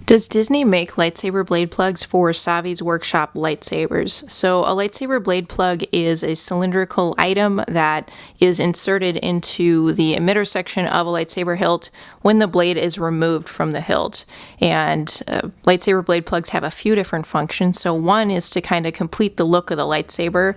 Does Disney make lightsaber blade plugs for Savi's Workshop lightsabers? So a lightsaber blade plug is a cylindrical item that is inserted into the emitter section of a lightsaber hilt when the blade is removed from the hilt. And lightsaber blade plugs have a few different functions. So one is to kind of complete the look of the lightsaber.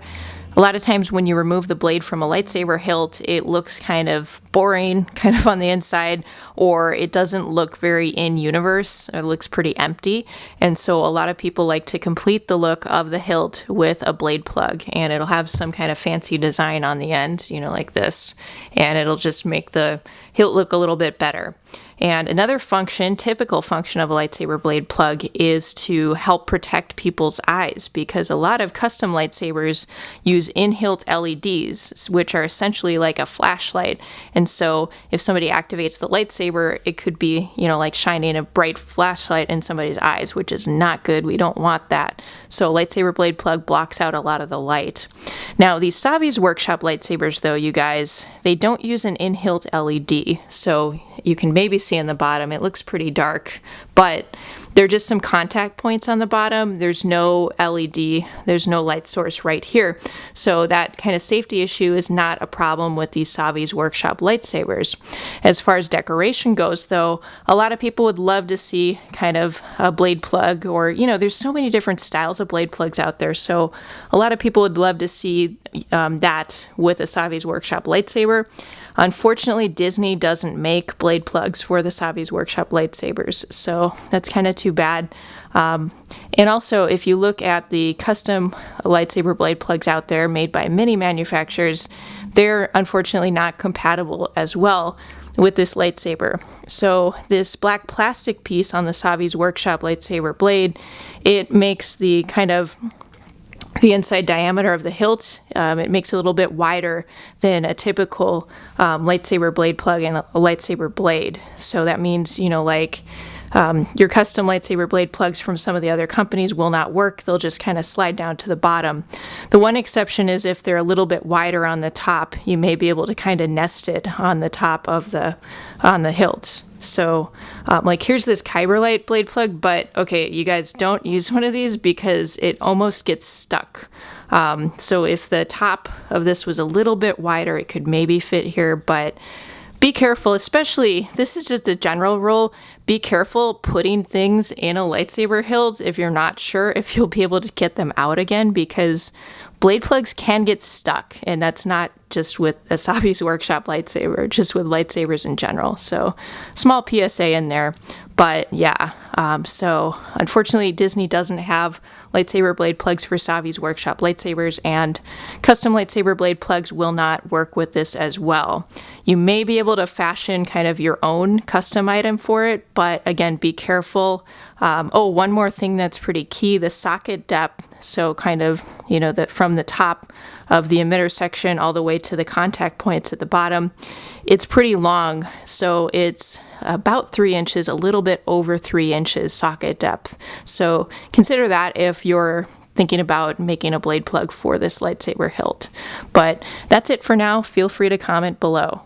A lot of times when you remove the blade from a lightsaber hilt, it looks kind of boring, kind of on the inside, or it doesn't look very in-universe. It looks pretty empty. And so a lot of people like to complete the look of the hilt with a blade plug, and it'll have some kind of fancy design on the end, like this, and it'll just make the hilt look a little bit better. And another function, typical function of a lightsaber blade plug, is to help protect people's eyes, because a lot of custom lightsabers use in-hilt LEDs, which are essentially like a flashlight. And so if somebody activates the lightsaber, it could be, like shining a bright flashlight in somebody's eyes, which is not good. We don't want that. So a lightsaber blade plug blocks out a lot of the light. Now, these Savi's Workshop lightsabers, though, you guys, they don't use an in-hilt LED. So you can maybe see in the bottom, it looks pretty dark, but there are just some contact points on the bottom. There's no LED, there's no light source right here. So that kind of safety issue is not a problem with these Savi's Workshop lightsabers. As far as decoration goes, though, a lot of people would love to see kind of a blade plug, or, there's so many different styles of blade plugs out there. So a lot of people would love to see that with a Savi's Workshop lightsaber. Unfortunately, Disney doesn't make blade plugs for the Savi's Workshop lightsabers, so that's kind of too bad. And also, if you look at the custom lightsaber blade plugs out there made by many manufacturers, they're unfortunately not compatible as well with this lightsaber. So this black plastic piece on the Savi's Workshop lightsaber blade, it makes the kind of the inside diameter of the hilt, it makes it a little bit wider than a typical lightsaber blade plug and a lightsaber blade. So that means, your custom lightsaber blade plugs from some of the other companies will not work. They'll just kind of slide down to the bottom. The one exception is if they're a little bit wider on the top, you may be able to kind of nest it on the top of on the hilt. So here's this Kyber light blade plug, but okay, you guys don't use one of these because it almost gets stuck. So if the top of this was a little bit wider, it could maybe fit here, but be careful, especially, this is just a general rule, be careful putting things in a lightsaber hilt if you're not sure if you'll be able to get them out again, because blade plugs can get stuck, and that's not just with a Savi's Workshop lightsaber, just with lightsabers in general. So small PSA in there, but yeah. So unfortunately, Disney doesn't have lightsaber blade plugs for Savi's Workshop lightsabers, and custom lightsaber blade plugs will not work with this as well. You may be able to fashion kind of your own custom item for it, but again, be careful. One more thing that's pretty key, the socket depth. So kind of, from the top of the emitter section all the way to the contact points at the bottom, it's pretty long. So it's about 3 inches, a little bit over 3 inches socket depth. So consider that if you're thinking about making a blade plug for this lightsaber hilt. But that's it for now. Feel free to comment below.